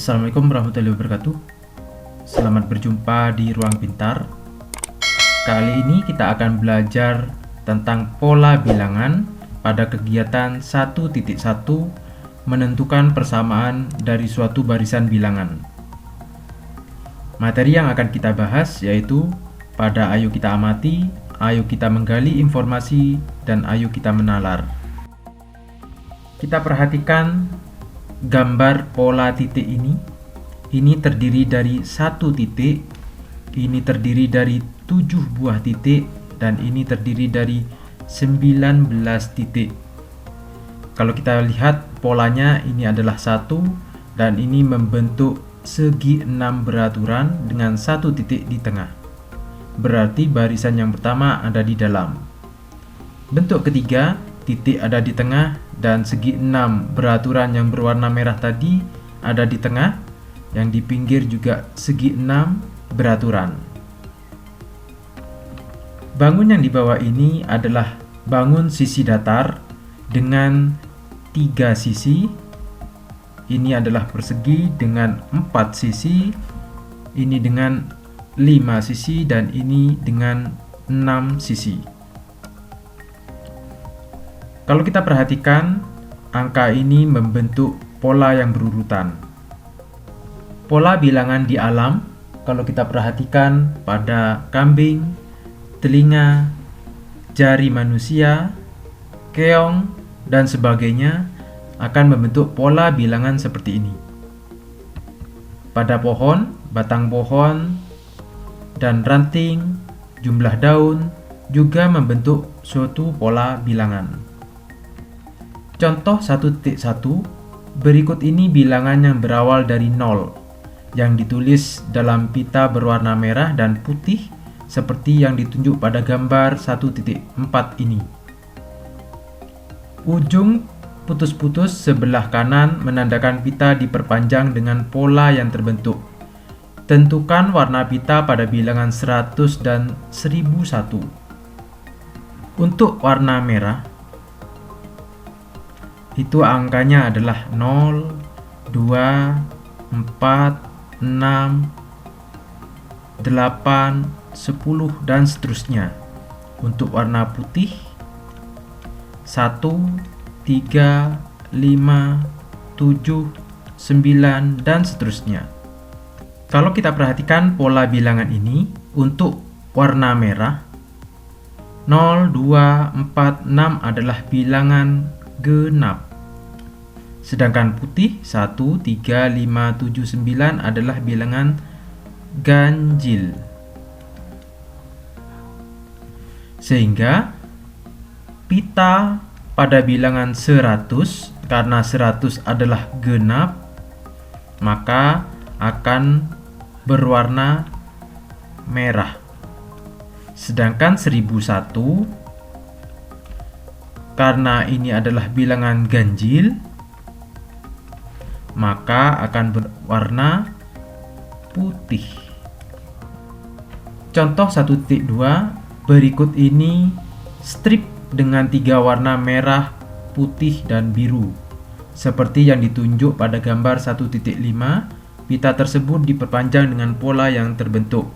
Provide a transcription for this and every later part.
Assalamualaikum warahmatullahi wabarakatuh. Selamat berjumpa di Ruang Pintar. Kali ini kita akan belajar tentang pola bilangan pada kegiatan 1.1 menentukan persamaan dari suatu barisan bilangan. Materi yang akan kita bahas yaitu pada ayo kita amati, ayo kita menggali informasi, dan ayo kita menalar. Kita perhatikan gambar pola titik ini. Ini terdiri dari 1 titik, ini terdiri dari 7 buah titik, dan ini terdiri dari 19 titik. Kalau kita lihat polanya, ini adalah 1 dan ini membentuk segi 6 beraturan dengan 1 titik di tengah. Berarti barisan yang pertama ada di dalam. Bentuk ketiga, titik ada di tengah dan segi 6 beraturan yang berwarna merah tadi ada di tengah, yang di pinggir juga segi 6 beraturan. Bangun yang di bawah ini adalah bangun sisi datar dengan 3 sisi. Ini adalah persegi dengan 4 sisi, ini dengan 5 sisi, dan ini dengan 6 sisi. Kalau kita perhatikan, angka ini membentuk pola yang berurutan. Pola bilangan di alam, kalau kita perhatikan pada kambing, telinga, jari manusia, keong, dan sebagainya, akan membentuk pola bilangan seperti ini. Pada pohon, batang pohon, dan ranting, jumlah daun, juga membentuk suatu pola bilangan. Contoh 1.1, berikut ini bilangan yang berawal dari 0, yang ditulis dalam pita berwarna merah dan putih seperti yang ditunjuk pada gambar 1.4 ini. Ujung putus-putus sebelah kanan menandakan pita diperpanjang dengan pola yang terbentuk. Tentukan warna pita pada bilangan 100 dan 1001. Untuk warna merah, itu angkanya adalah 0, 2, 4, 6, 8, 10, dan seterusnya. Untuk warna putih 1, 3, 5, 7, 9, dan seterusnya. Kalau kita perhatikan pola bilangan ini, untuk warna merah 0, 2, 4, 6 adalah bilangan genap. Sedangkan putih 1, 3, 5, 7, 9 adalah bilangan ganjil. Sehingga pita pada bilangan 100, karena 100 adalah genap, maka akan berwarna merah. Sedangkan 1001, karena ini adalah bilangan ganjil, maka akan berwarna putih. Contoh 1.2, berikut ini strip dengan 3 warna merah, putih, dan biru. Seperti yang ditunjuk pada gambar 1.5, pita tersebut diperpanjang dengan pola yang terbentuk.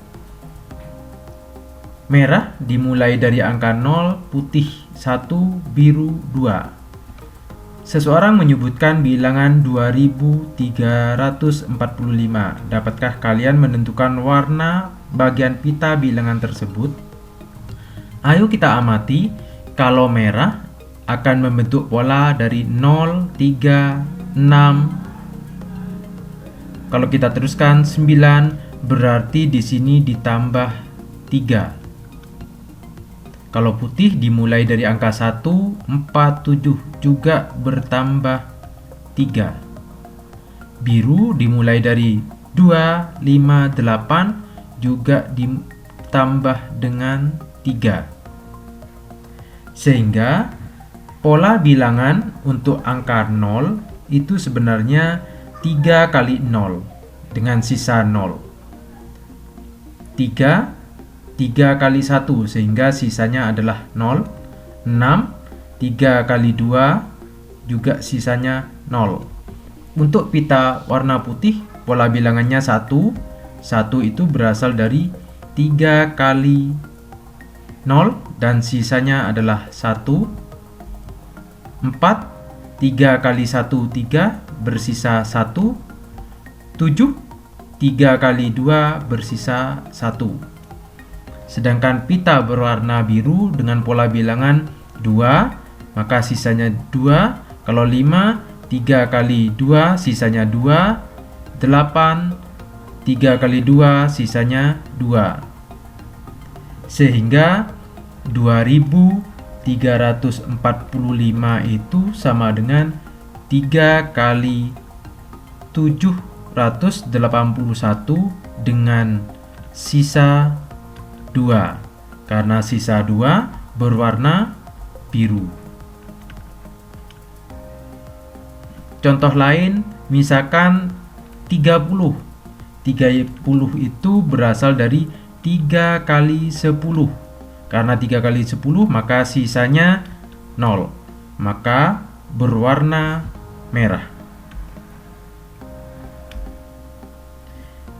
Merah dimulai dari angka 0, putih 1, biru 2. Seseorang menyebutkan bilangan 2345. Dapatkah kalian menentukan warna bagian pita bilangan tersebut? Ayo kita amati. Kalau merah akan membentuk pola dari 0, 3, 6. Kalau kita teruskan 9, berarti di sini ditambah 3. Kalau putih dimulai dari angka 1, 4, 7 juga bertambah 3. Biru dimulai dari 2, 5, 8 juga ditambah dengan 3. Sehingga pola bilangan untuk angka 0 itu sebenarnya 3 kali 0 dengan sisa 0. 3 kali 1 sehingga sisanya adalah 0. 6, 3 kali 2 juga sisanya 0. Untuk pita warna putih pola bilangannya 1. 1 itu berasal dari 3 kali 0 dan sisanya adalah 1. 4. 3 kali 1, 3, bersisa 1. 7. 3 kali 2 bersisa 1. Sedangkan pita berwarna biru dengan pola bilangan 2, maka sisanya 2. Kalau 5, 3 kali 2 sisanya 2. 8, 3 kali 2 sisanya 2. Sehingga 2345 itu sama dengan 3 kali 781 dengan sisa 2, karena sisa 2 berwarna biru. Contoh lain, misalkan 30. 30 itu berasal dari 3 kali 10. Karena 3 kali 10 maka sisanya 0. Maka berwarna merah.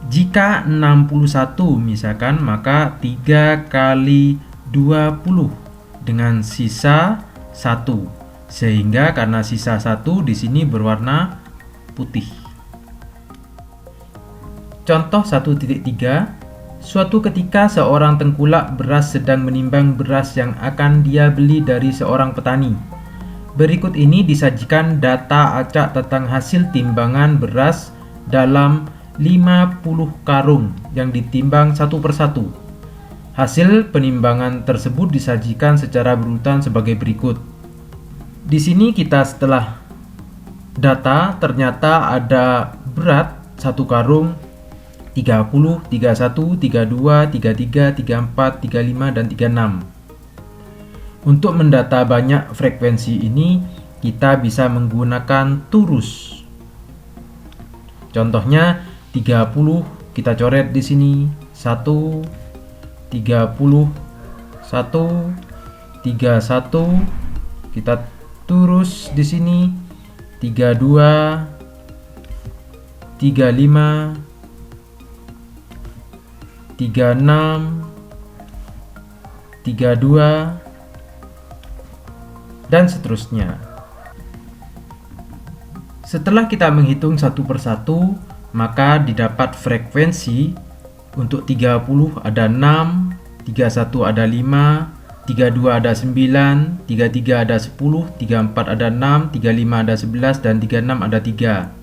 Jika 61 misalkan, maka 3 kali 20 dengan sisa 1. Sehingga karena sisa 1 di sini berwarna putih. Contoh 1.3. Suatu ketika seorang tengkulak beras sedang menimbang beras yang akan dia beli dari seorang petani. Berikut ini disajikan data acak tentang hasil timbangan beras dalam 50 karung yang ditimbang satu persatu. Hasil penimbangan tersebut disajikan secara berurutan sebagai berikut. Di sini kita setelah data ternyata ada berat satu karung 30, 31, 32, 33, 34, 35, dan 36. Untuk mendata banyak frekuensi ini, kita bisa menggunakan turus. Contohnya 30 kita coret di sini 1, 30, 1, 31, kita turus di sini 32, 35, 36, 32, dan seterusnya. Setelah kita menghitung satu persatu, maka didapat frekuensi. Untuk 30 ada 6, 31 ada 5, 32 ada 9, 33 ada 10, 34 ada 6, 35 ada 11, dan 36 ada 3.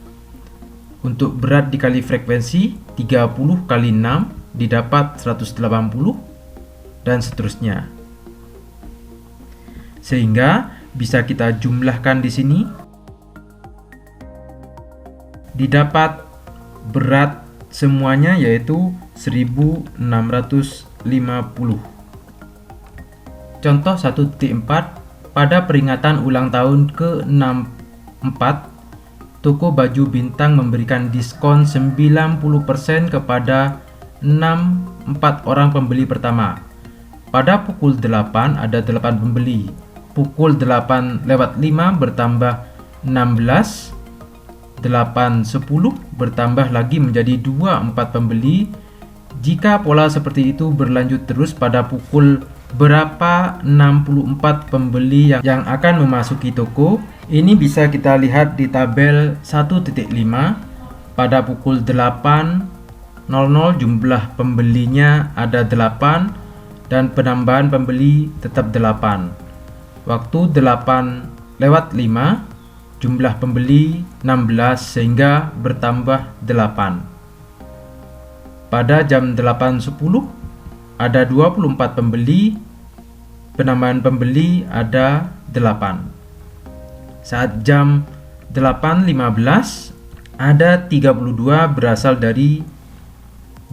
Untuk berat dikali frekuensi, 30 kali 6 didapat 180, dan seterusnya. Sehingga bisa kita jumlahkan di sini. Didapat berat semuanya yaitu 1650. Contoh 1.4. Pada peringatan ulang tahun ke-64, toko baju Bintang memberikan diskon 90% kepada 4 orang pembeli pertama. Pada pukul 8 ada 8 pembeli. Pukul 8:05 bertambah 16. 8:10 bertambah lagi menjadi 24 pembeli. Jika pola seperti itu berlanjut terus, pada pukul berapa 64 pembeli yang akan memasuki toko. Ini bisa kita lihat di tabel 1.5. Pada pukul 8:00 jumlah pembelinya ada 8 dan penambahan pembeli tetap 8. Waktu 8:05 jumlah pembeli 16 sehingga bertambah 8. Pada jam 8:10 ada 24 pembeli, penambahan pembeli ada 8. Saat jam 8:15 ada 32 berasal dari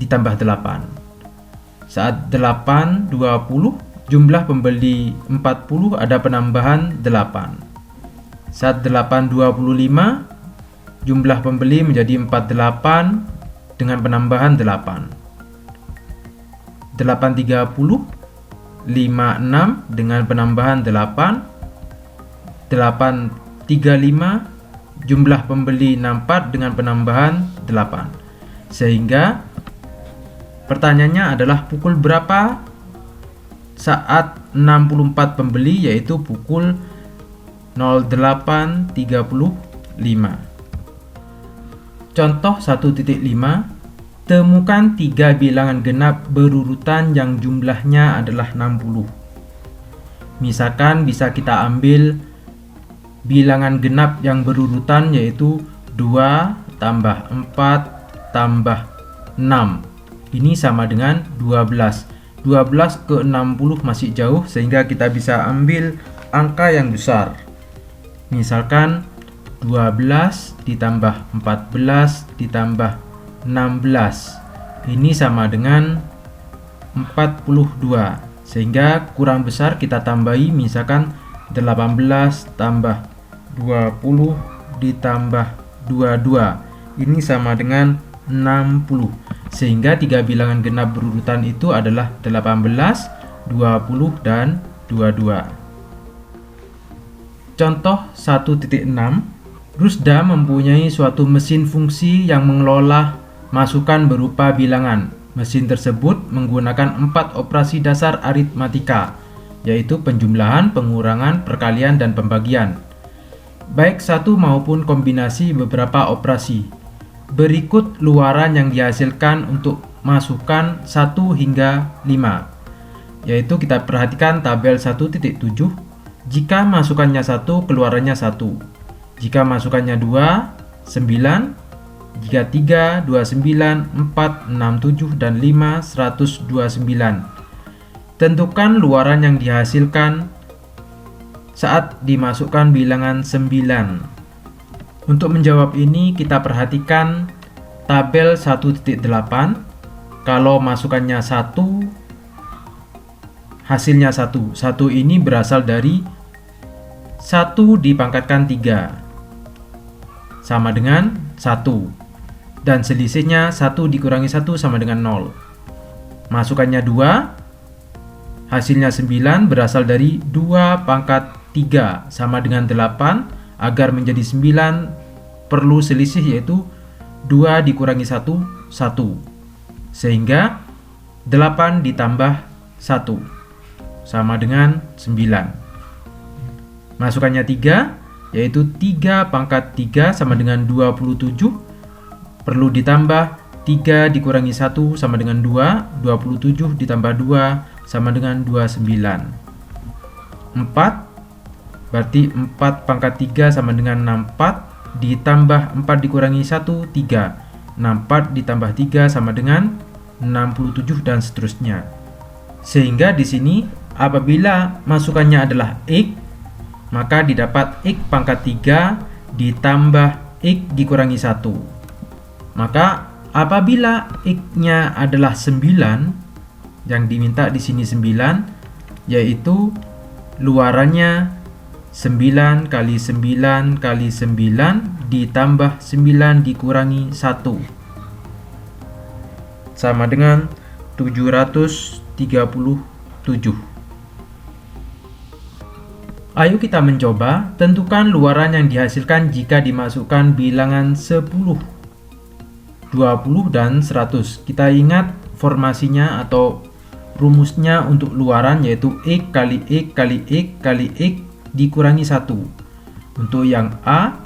ditambah 8. Saat 8:20 jumlah pembeli 40 ada penambahan 8. Saat 8:25 jumlah pembeli menjadi 48 dengan penambahan 8. 8:30 56 dengan penambahan 8. 8:35 jumlah pembeli 64 dengan penambahan 8. Sehingga pertanyaannya adalah pukul berapa saat 64 pembeli, yaitu pukul 08.35. Contoh 1.5, temukan 3 bilangan genap berurutan yang jumlahnya adalah 60. Misalkan bisa kita ambil bilangan genap yang berurutan, yaitu 2 tambah 4 tambah 6. Ini sama dengan 12. 12 ke 60 masih jauh, sehingga kita bisa ambil angka yang besar. Misalkan 12 ditambah 14 ditambah 16. Ini sama dengan 42. Sehingga kurang besar kita tambahi, misalkan 18 tambah 20 ditambah 22. Ini sama dengan 60. Sehingga 3 bilangan genap berurutan itu adalah 18, 20, dan 22. Contoh 1.6, Rusda mempunyai suatu mesin fungsi yang mengelola masukan berupa bilangan. Mesin tersebut menggunakan 4 operasi dasar aritmatika, yaitu penjumlahan, pengurangan, perkalian, dan pembagian, baik satu maupun kombinasi beberapa operasi. Berikut luaran yang dihasilkan untuk masukan 1 hingga 5, yaitu kita perhatikan tabel 1.7. Jika masukannya 1, keluarannya 1. Jika masukannya 2, 9. Jika 3, 29, 4, 6, 7, dan 5, 129. Tentukan luaran yang dihasilkan saat dimasukkan bilangan 9. Untuk menjawab ini, kita perhatikan tabel 1.8. Kalau masukannya 1, hasilnya 1. 1 ini berasal dari 1 dipangkatkan 3, sama dengan 1. Dan selisihnya 1 dikurangi 1 sama dengan 0. Masukannya 2, hasilnya 9 berasal dari 2 pangkat 3 sama dengan 8. Agar menjadi 9 perlu selisih, yaitu 2 dikurangi 1, 1. Sehingga 8 ditambah 1 sama dengan 9. Masukannya 3, yaitu 3 pangkat 3 sama dengan 27. Perlu ditambah 3 dikurangi 1 sama dengan 2. 27 ditambah 2 sama dengan 29. 4, berarti 4 pangkat 3 sama dengan 64, ditambah 4 dikurangi 1, 3. 64 ditambah 3 sama dengan 67, dan seterusnya. Sehingga di sini apabila masukannya adalah X, maka didapat X pangkat 3 ditambah X dikurangi 1. Maka apabila X-nya adalah 9, yang diminta di sini 9, yaitu luarannya 9 kali 9 kali 9 ditambah 9 dikurangi 1 sama dengan 737. Ayo kita mencoba. Tentukan luaran yang dihasilkan jika dimasukkan bilangan 10, 20, dan 100. Kita ingat formasinya atau rumusnya untuk luaran, yaitu X kali X kali X kali X dikurangi 1. Untuk yang A,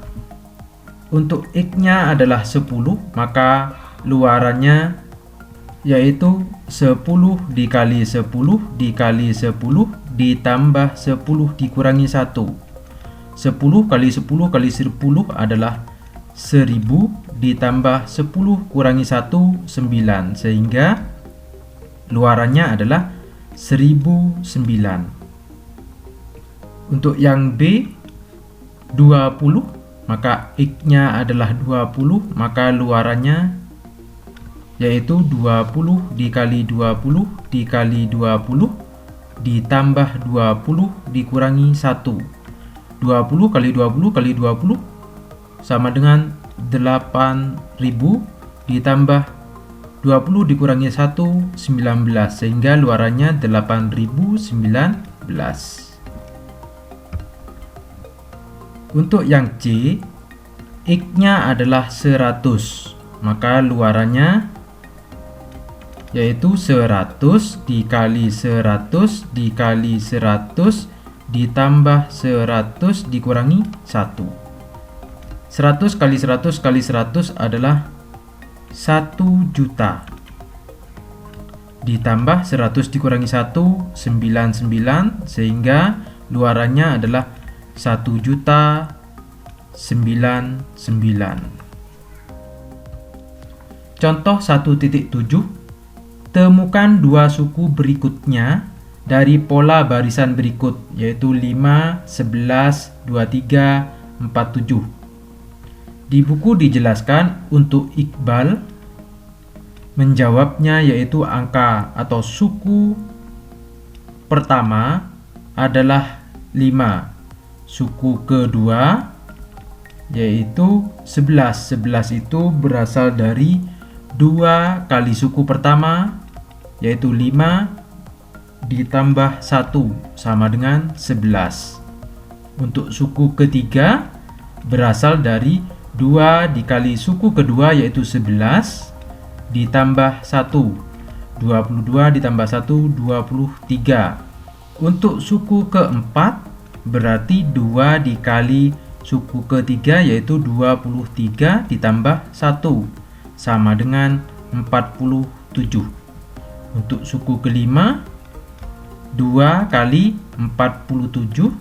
untuk X-nya adalah 10, maka luarannya yaitu 10 dikali 10 dikali 10 ditambah 10 dikurangi 1. 10 kali 10 kali 10 adalah 1000 ditambah 10 kurangi 1, 9. Sehingga luarannya adalah 1009. Untuk yang B, 20, maka X-nya adalah 20, maka luarannya yaitu 20 dikali 20 dikali 20 ditambah 20 dikurangi 1. 20 kali 20 kali 20 sama dengan 8000 ditambah 20 dikurangi 1, 19. Sehingga luarannya 8019. Untuk yang C, X-nya adalah 100, maka luarannya yaitu 100 dikali 100 dikali 100 ditambah 100 dikurangi 1. 100 kali 100 kali 100 adalah 1 juta. Ditambah 100 dikurangi 1, 99, sehingga luarannya adalah 1 juta 99. Contoh 1.7. Temukan dua suku berikutnya dari pola barisan berikut, yaitu 5, 11, 23, 47. Di buku dijelaskan untuk Iqbal menjawabnya, yaitu angka atau suku pertama adalah 5. Suku kedua yaitu 11. 11 itu berasal dari 2 kali suku pertama, yaitu 5 ditambah 1 sama dengan 11. Untuk suku ketiga berasal dari 2 dikali suku kedua, yaitu 11 ditambah 1. 22 ditambah 1, 23. Untuk suku keempat berarti 2 dikali suku ketiga, yaitu 23 ditambah 1 sama dengan 47. Untuk suku kelima 2 kali 47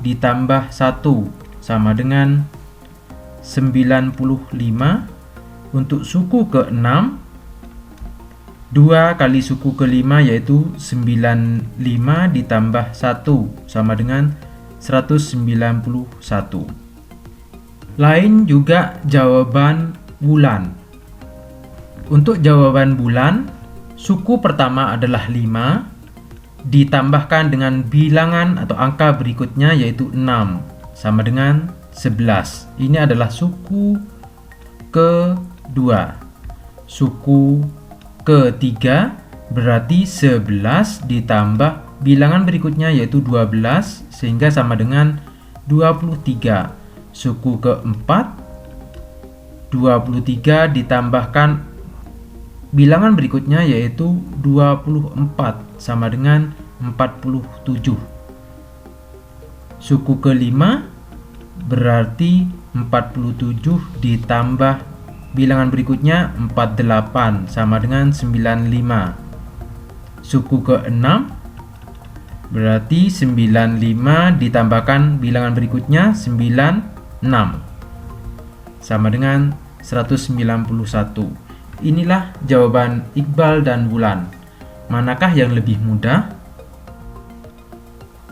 ditambah 1 sama dengan 95. Untuk suku keenam 2 kali suku kelima, yaitu 95 ditambah 1 sama dengan 191. Lain juga jawaban bulan. Untuk jawaban bulan, suku pertama adalah 5 ditambahkan dengan bilangan atau angka berikutnya, yaitu 6 sama dengan 11. Ini adalah suku kedua. Suku ketiga berarti 11 ditambah bilangan berikutnya, yaitu 12, sehingga sama dengan 23. Suku keempat 23 ditambahkan bilangan berikutnya, yaitu 24 sama dengan 47. Suku kelima berarti 47 ditambah bilangan berikutnya 48 sama dengan 95. Suku keenam berarti 95 ditambahkan bilangan berikutnya 96 sama dengan 191. Inilah jawaban Iqbal dan Wulan. Manakah yang lebih mudah?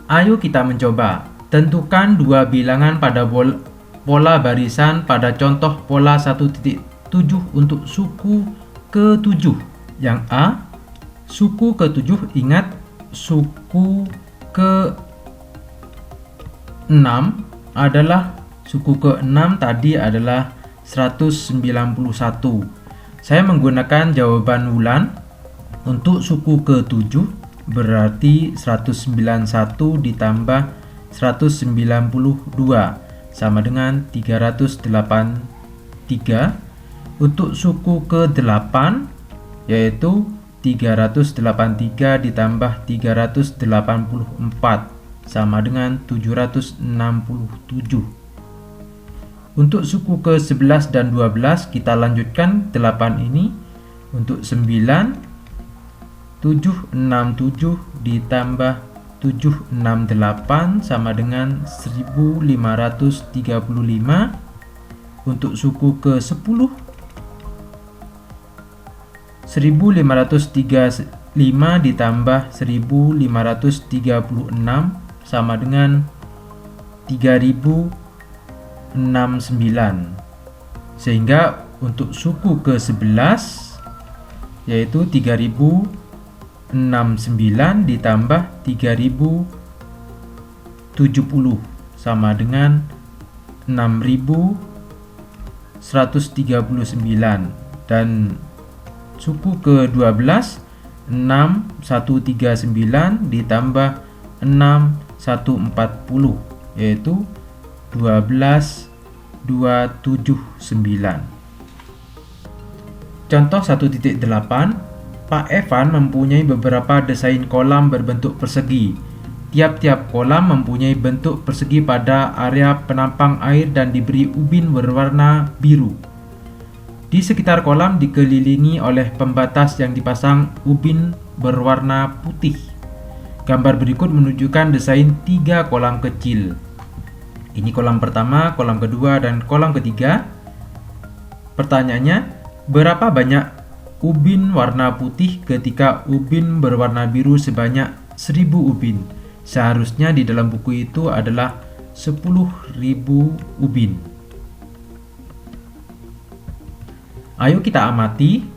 Ayo kita mencoba. Tentukan dua bilangan pada pola barisan pada contoh pola 1.7 untuk suku ke-7. Yang A, suku ke-7, ingat suku ke-6 adalah suku ke-6 tadi adalah 191. Saya menggunakan jawaban Wulan. Untuk suku ke-7 berarti 191 ditambah 192 sama dengan 383. Untuk suku ke-8 yaitu 383 ditambah 384 sama dengan 767. Untuk suku ke-11 dan 12 kita lanjutkan 8 ini. Untuk 9 767 ditambah 768 sama dengan 1535. Untuk suku ke-10 1535 ditambah 1536 sama dengan 3069. Sehingga untuk suku ke-11 yaitu 3069 ditambah 3070 sama dengan 6139. Dan suku ke-12 6139 ditambah 6140 yaitu 12279. Contoh 1.8, Pak Evan mempunyai beberapa desain kolam berbentuk persegi. Tiap-tiap kolam mempunyai bentuk persegi pada area penampang air dan diberi ubin berwarna biru. Di sekitar kolam dikelilingi oleh pembatas yang dipasang ubin berwarna putih. Gambar berikut menunjukkan desain 3 kolam kecil. Ini kolam pertama, kolam kedua, dan kolam ketiga. Pertanyaannya, berapa banyak ubin warna putih ketika ubin berwarna biru sebanyak 1000 ubin? Seharusnya di dalam buku itu adalah 10.000 ubin. Ayo kita amati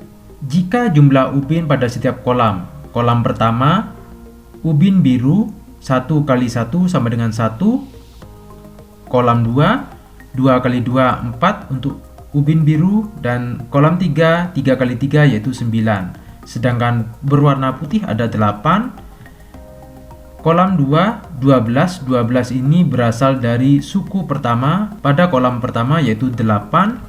jika jumlah ubin pada setiap kolam. Kolam pertama, ubin biru 1 kali 1 sama dengan 1. Kolam 2, 2 kali 2, 4 untuk ubin biru. Dan kolam 3, 3 kali 3 yaitu 9. Sedangkan berwarna putih ada 8. Kolam 2, 12. 12 ini berasal dari suku pertama pada kolam pertama yaitu 8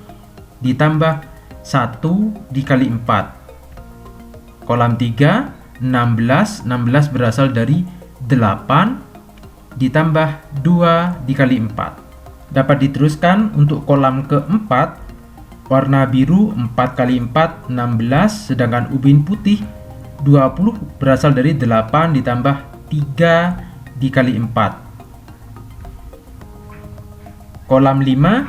ditambah 1 dikali 4. Kolam 3, 16. 16 berasal dari 8 ditambah 2 dikali 4. Dapat diteruskan untuk kolam keempat, warna biru 4 kali 4, 16. Sedangkan ubin putih 20 berasal dari 8 ditambah 3 dikali 4. Kolam 5,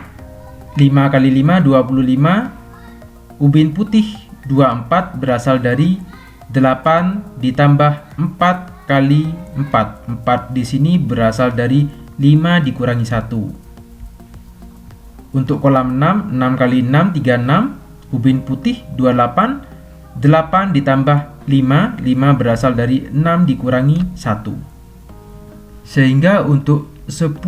5 kali 5, 25. Ubin putih 24 berasal dari 8 ditambah 4 kali 4. 4 di sini berasal dari 5 dikurangi 1. Untuk kolam 6, 6 kali 6, 36. Ubin putih 28. 8 ditambah 5, 5 berasal dari 6 dikurangi 1. Sehingga untuk 10.000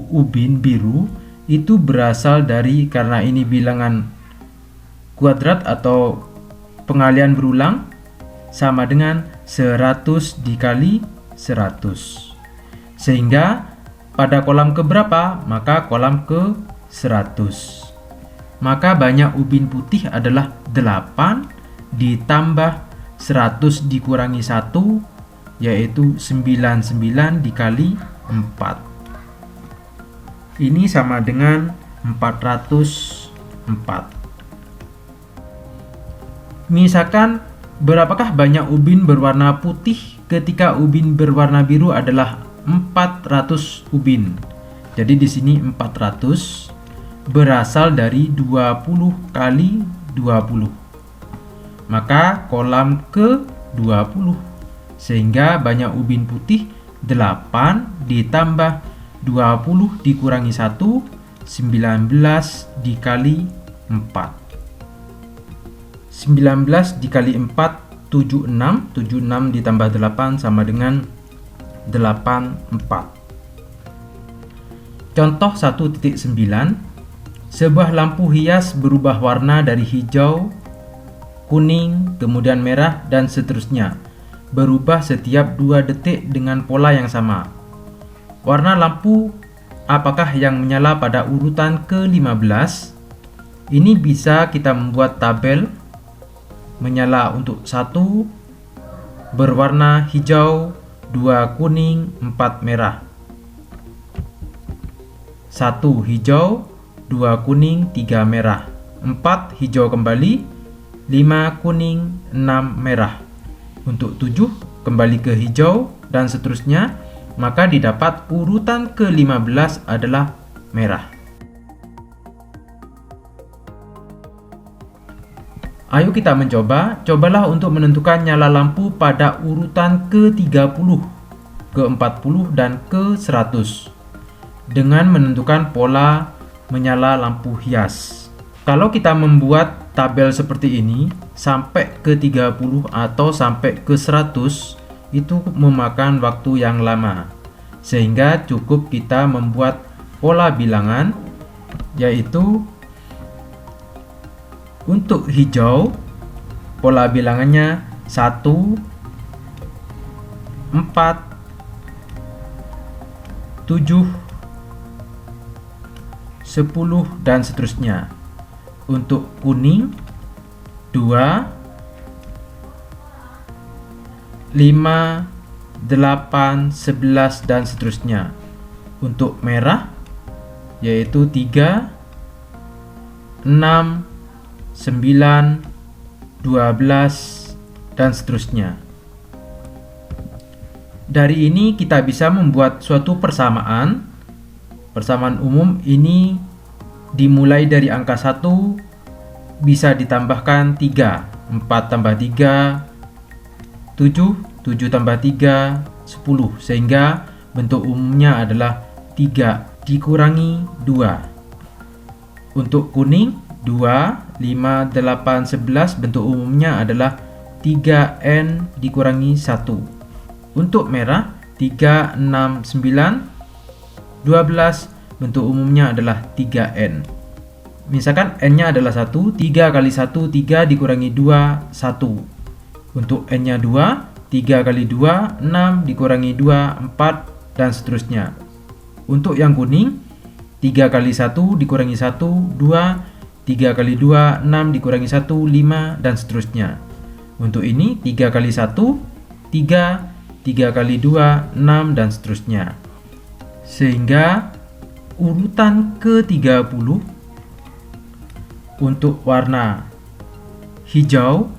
ubin biru itu berasal dari, karena ini bilangan kuadrat atau pengalihan berulang, sama dengan 100 dikali 100. Sehingga pada kolam keberapa? Maka kolam ke 100. Maka banyak ubin putih adalah 8 ditambah 100 dikurangi 1 yaitu 99 dikali 4. Ini sama dengan 404. Misalkan berapakah banyak ubin berwarna putih ketika ubin berwarna biru adalah 400 ubin. Jadi di sini 400 berasal dari 20 kali 20. Maka kolam ke 20. Sehingga banyak ubin putih 8 ditambah 20 dikurangi 1, 19 dikali 4. 19 dikali 4, 76. 76 ditambah 8 sama dengan 84. Contoh 1.9. Sebuah lampu hias berubah warna dari hijau, kuning, kemudian merah, dan seterusnya. Berubah setiap 2 detik dengan pola yang sama. Warna lampu apakah yang menyala pada urutan ke-15? Ini bisa kita membuat tabel. Menyala untuk 1 berwarna hijau, 2 kuning, 4 merah. 1 hijau, 2 kuning, 3 merah. 4 hijau kembali, 5 kuning, 6 merah. Untuk 7 kembali ke hijau dan seterusnya, maka didapat urutan ke-15 adalah merah. Ayo kita mencoba. Cobalah untuk menentukan nyala lampu pada urutan ke-30, ke-40 dan ke-100 dengan menentukan pola menyala lampu hias. Kalau kita membuat tabel seperti ini sampai ke 30 atau sampai ke 100 itu memakan waktu yang lama. Sehingga cukup kita membuat pola bilangan, yaitu untuk hijau pola bilangannya 1, 4, 7, 10 dan seterusnya. Untuk kuning 2, 5, 8, 11 dan seterusnya. Untuk merah yaitu 3, 6, 9, 12 dan seterusnya. Dari ini kita bisa membuat suatu persamaan. Persamaan umum ini dimulai dari angka 1 bisa ditambahkan 3. 4 tambah 3 7, 7 tambah 3 10, sehingga bentuk umumnya adalah 3 dikurangi 2. Untuk kuning 2, 5, 8, 11 bentuk umumnya adalah 3N dikurangi 1. Untuk merah 3, 6, 9, 12 bentuk umumnya adalah 3N. Misalkan N-nya adalah 1, 3 kali 1, 3 dikurangi 2, 1. Untuk N-nya 2, 3 kali 2, 6 dikurangi 2, 4 dan seterusnya. Untuk yang kuning 3 kali 1 dikurangi 1, 2, 3 kali 2, 6 dikurangi 1, 5 dan seterusnya. Untuk ini 3 kali 1, 3, 3 kali 2, 6 dan seterusnya. Sehingga urutan ke-30 untuk warna hijau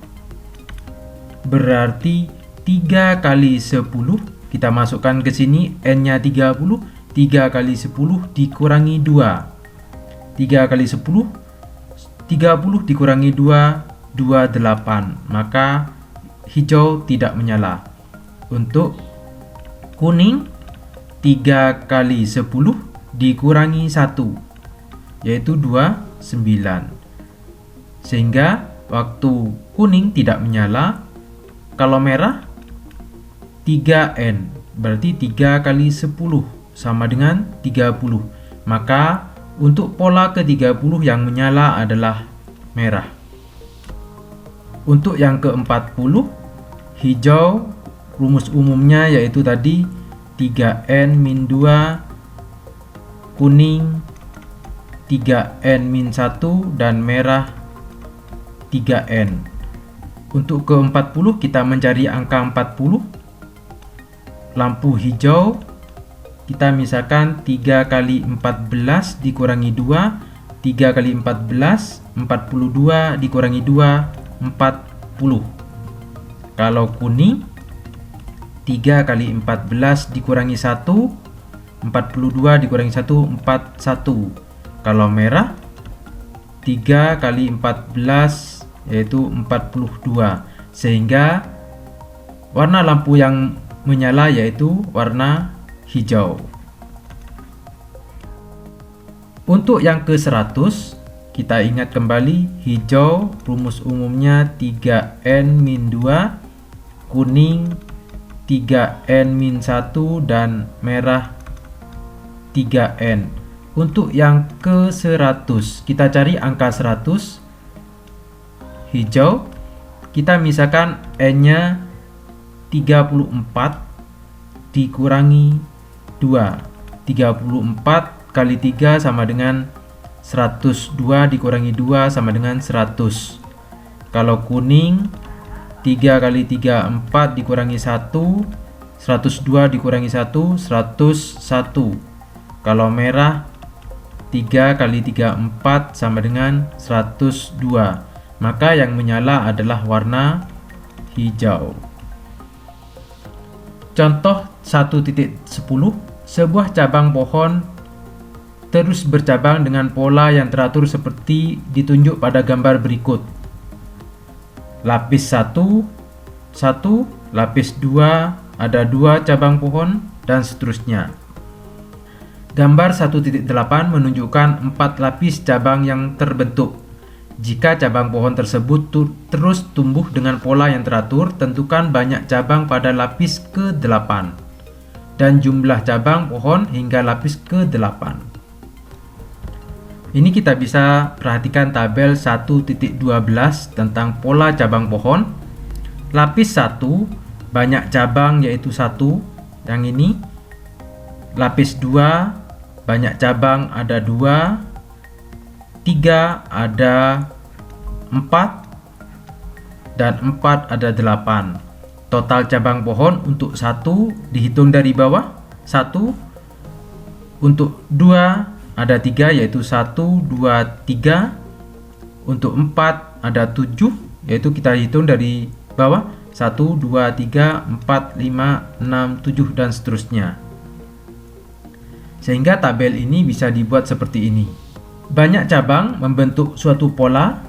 berarti 3 kali 10, kita masukkan ke sini N-nya 30, 3 kali 10 dikurangi 2. 3 kali 10, 30 dikurangi 2, 28. Maka hijau tidak menyala. Untuk kuning 3 kali 10 dikurangi 1 yaitu 29. Sehingga waktu kuning tidak menyala. Kalau merah 3N berarti 3 kali 10 sama dengan 30. Maka untuk pola ke-30 yang menyala adalah merah. Untuk yang ke-40 hijau, rumus umumnya yaitu tadi 3N-2, kuning 3N-1 dan merah 3N. Untuk ke-40 kita mencari angka 40. Lampu hijau kita misalkan 3 kali 14 dikurangi 2, 3 kali 14, 42 dikurangi 2, 40. Kalau kuning 3 kali 14 dikurangi 1, 42 dikurangi 1, 41. Kalau merah 3 kali 14 yaitu 42. Sehingga warna lampu yang menyala yaitu warna hijau. Untuk yang ke-100 kita ingat kembali hijau rumus umumnya 3N-2, kuning 3N-1 dan merah 3N. Untuk yang ke-100 kita cari angka 100. Hijau kita misalkan N-nya 34 dikurangi 2. 34 kali 3 sama dengan 102 dikurangi 2 sama dengan 100. Kalau kuning 3 kali 3 4 dikurangi 1, 102 dikurangi 1, 101. Kalau merah 3 kali 3 4 sama dengan 102. Maka yang menyala adalah warna hijau. Contoh 1.10, sebuah cabang pohon terus bercabang dengan pola yang teratur seperti ditunjuk pada gambar berikut. Lapis 1, lapis 2, ada 2 cabang pohon, dan seterusnya. Gambar 1.8 menunjukkan 4 lapis cabang yang terbentuk. Jika cabang pohon tersebut terus tumbuh dengan pola yang teratur, tentukan banyak cabang pada lapis ke-8 dan jumlah cabang pohon hingga lapis ke-8. Ini kita bisa perhatikan tabel 1.12 tentang pola cabang pohon. Lapis 1 banyak cabang yaitu 1, yang ini. Lapis 2 banyak cabang ada 2, 3 ada 4, dan 4 ada 8. Total cabang pohon untuk 1 dihitung dari bawah 1. Untuk 2 ada 3 yaitu 1, 2, 3. Untuk 4 ada 7 yaitu kita hitung dari bawah 1, 2, 3, 4, 5, 6, 7 dan seterusnya. Sehingga tabel ini bisa dibuat seperti ini. Banyak cabang membentuk suatu pola,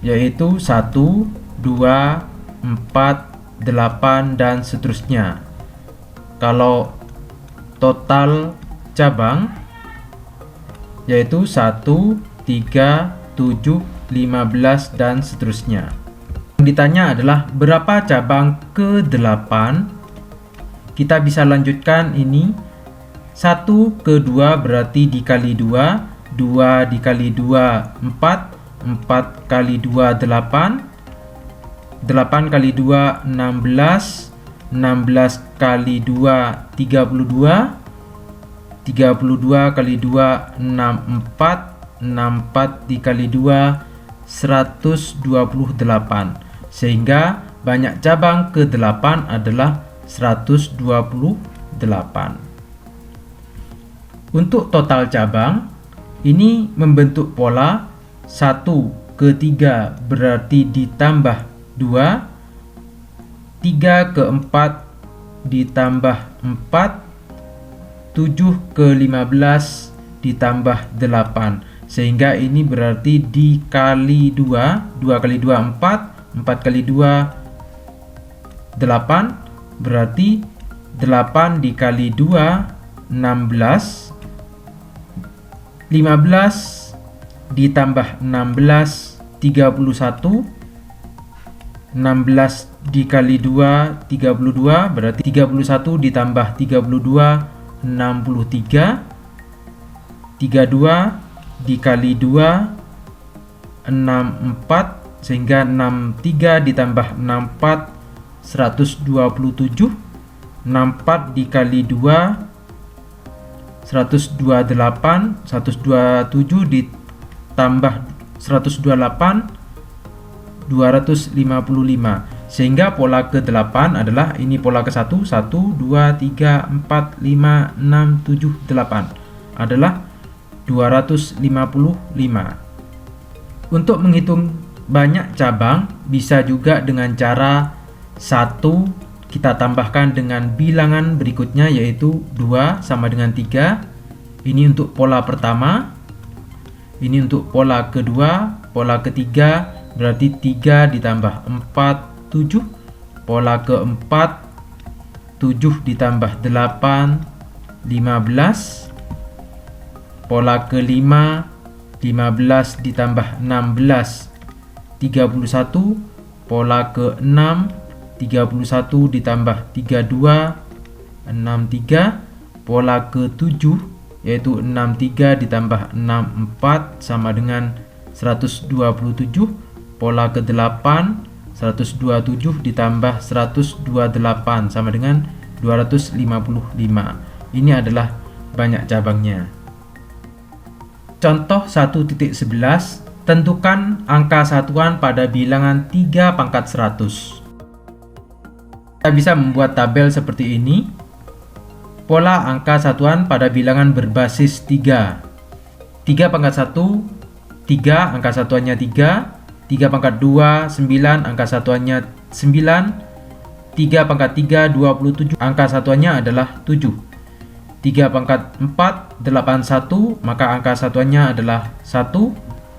yaitu 1, 2, 4, 8 dan seterusnya. Kalau total cabang yaitu 1, 3, 7, 15 dan seterusnya. Yang ditanya adalah berapa cabang ke-8. Kita bisa lanjutkan ini. 1 ke-2 berarti dikali 2, 2 dikali 2 4, 4 kali 2 8, 8 kali 2 16, 16 kali 2 32, 32 kali 2 64, 64 dikali 2 128. Sehingga banyak cabang ke-8 adalah 128. Untuk total cabang, ini membentuk pola 1 ke-3 berarti ditambah 2, 3 ke-4 ditambah 4, 7 ke-15 ditambah 8. Sehingga ini berarti dikali 2, 2 kali 2 4, 4 kali 2 8, berarti 8 dikali 2 16, 15 ditambah 16 31, 16 dikali 2 32, berarti 31 ditambah 32 63, 32 dikali 2 64, sehingga 63 ditambah 64 127, 64 dikali 2 128, 127 ditambah 128 255. Sehingga pola ke-8 adalah ini pola ke-1, 1 2 3 4 5 6 7 8 adalah 255. Untuk menghitung banyak cabang bisa juga dengan cara 1 kita tambahkan dengan bilangan berikutnya, yaitu 2 sama dengan 3. Ini untuk pola pertama. Ini untuk pola kedua. Pola ketiga berarti 3 ditambah 4 7. Pola keempat 7 ditambah 8 15. Pola kelima 15 ditambah 16 31. Pola ke-6 31 ditambah 32 63. Pola ke-7 yaitu 63 ditambah 64 sama dengan 127. Pola ke-8 127 ditambah 128 sama dengan 255. Ini adalah banyak cabangnya. Contoh 1.11, tentukan angka satuan pada bilangan 3 pangkat 100. Kita bisa membuat tabel seperti ini. Pola angka satuan pada bilangan berbasis 3. 3 pangkat 1, 3 angka satuannya 3. 3 pangkat 2, 9 angka satuannya 9. 3 pangkat 3, 27 angka satuannya adalah 7. 3 pangkat 4, 81 maka angka satuannya adalah 1.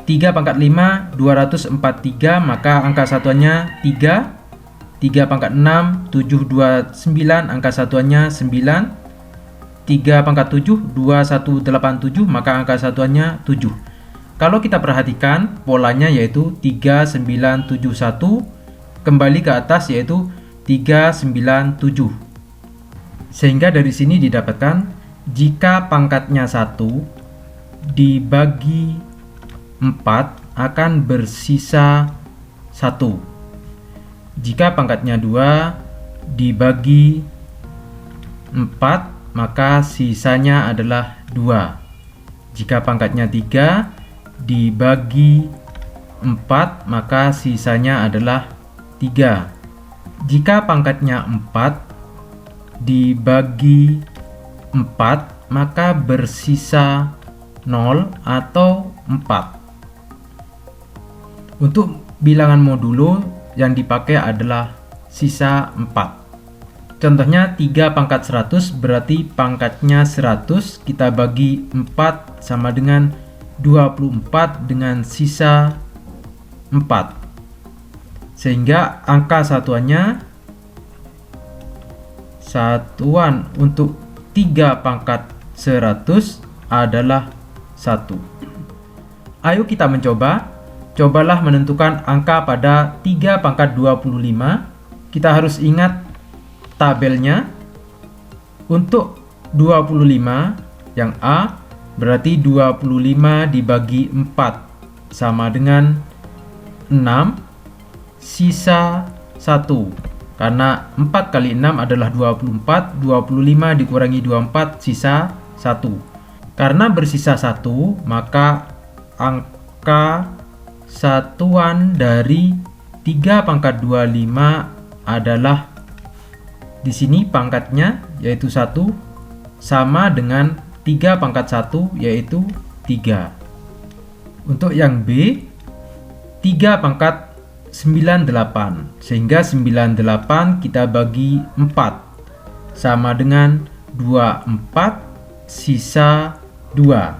3 pangkat 5, 243 maka angka satuannya 3. 3 pangkat 6, 729 angka satuannya 9. 3 pangkat 7, 2187 maka angka satuannya 7. Kalau kita perhatikan polanya yaitu 3971, kembali ke atas yaitu 397. Sehingga dari sini didapatkan jika pangkatnya 1 dibagi 4 akan bersisa 1. Jika pangkatnya 2 dibagi 4 maka sisanya adalah 2. Jika pangkatnya 3 dibagi 4, maka sisanya adalah 3. Jika pangkatnya 4 dibagi 4, maka bersisa 0 atau 4. Untuk bilangan modulo yang dipakai adalah sisa 4. Contohnya 3 pangkat 100 berarti pangkatnya 100, kita bagi 4 sama dengan 24 dengan sisa 4. Sehingga angka satuan untuk 3 pangkat 100 adalah 1. Ayo kita mencoba. Cobalah menentukan angka pada 3 pangkat 25. Kita harus ingat tabelnya. Untuk 25 yang A berarti 25 dibagi 4 sama dengan 6, sisa 1. Karena 4 kali 6 adalah 24, 25 dikurangi 24 sisa 1. Karena bersisa 1, maka angka satuan dari 3 pangkat 25 adalah di sini pangkatnya yaitu 1 sama dengan 3 pangkat 1 yaitu 3. Untuk yang B 3 pangkat 98, sehingga 98 kita bagi 4 sama dengan 24 sisa 2.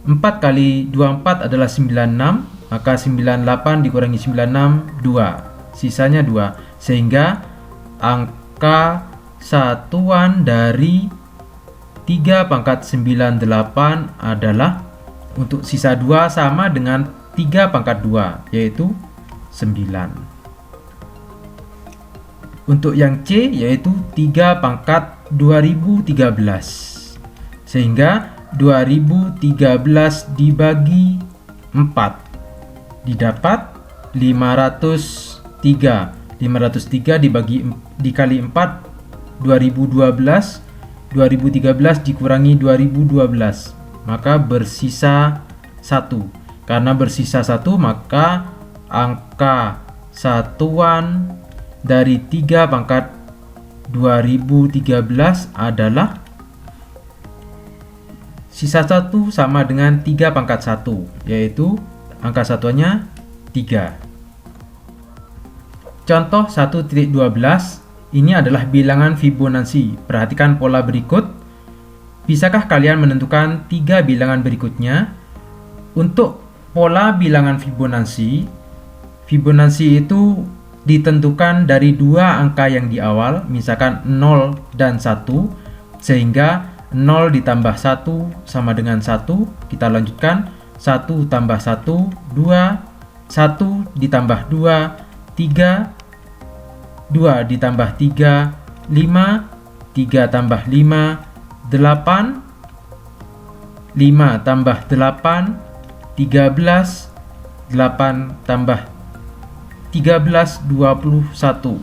4 kali 24 adalah 96, maka 98 dikurangi 96 2, sisanya 2. Sehingga angka satuan dari 3 pangkat 98 adalah untuk sisa 2 sama dengan 3 pangkat 2 yaitu 9. Untuk yang C yaitu 3 pangkat 2013, sehingga 2013 dibagi 4 didapat 503. 503 dikali 4 2012, 2013 dikurangi 2012, maka bersisa 1. Karena bersisa 1, maka angka satuan dari 3 pangkat 2013 adalah sisa 1 sama dengan 3 pangkat 1, yaitu angka satuannya 3. Contoh 1.12, ini adalah bilangan Fibonacci. Perhatikan pola berikut. Bisakah kalian menentukan 3 bilangan berikutnya? Untuk pola bilangan Fibonacci, Fibonacci itu ditentukan dari 2 angka yang di awal, misalkan 0 dan 1, sehingga 0 ditambah 1 sama dengan 1. Kita lanjutkan, 1 tambah 1, 2, 1 ditambah 2, 3, 2 ditambah 3, 5, 3 tambah 5, 8, 5 tambah 8, 13, 8 tambah 13, 21.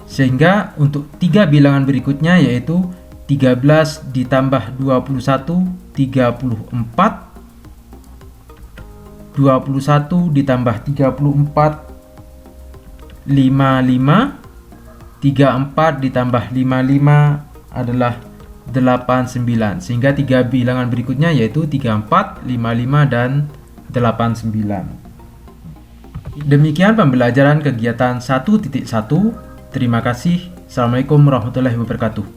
Sehingga untuk 3 bilangan berikutnya yaitu 13 ditambah 21, 34, 21 ditambah 34, 55, 34 ditambah 55 adalah 89. Sehingga 3 bilangan berikutnya yaitu 34, 55, dan 89. Demikian pembelajaran kegiatan 1.1. Terima kasih. Assalamualaikum warahmatullahi wabarakatuh.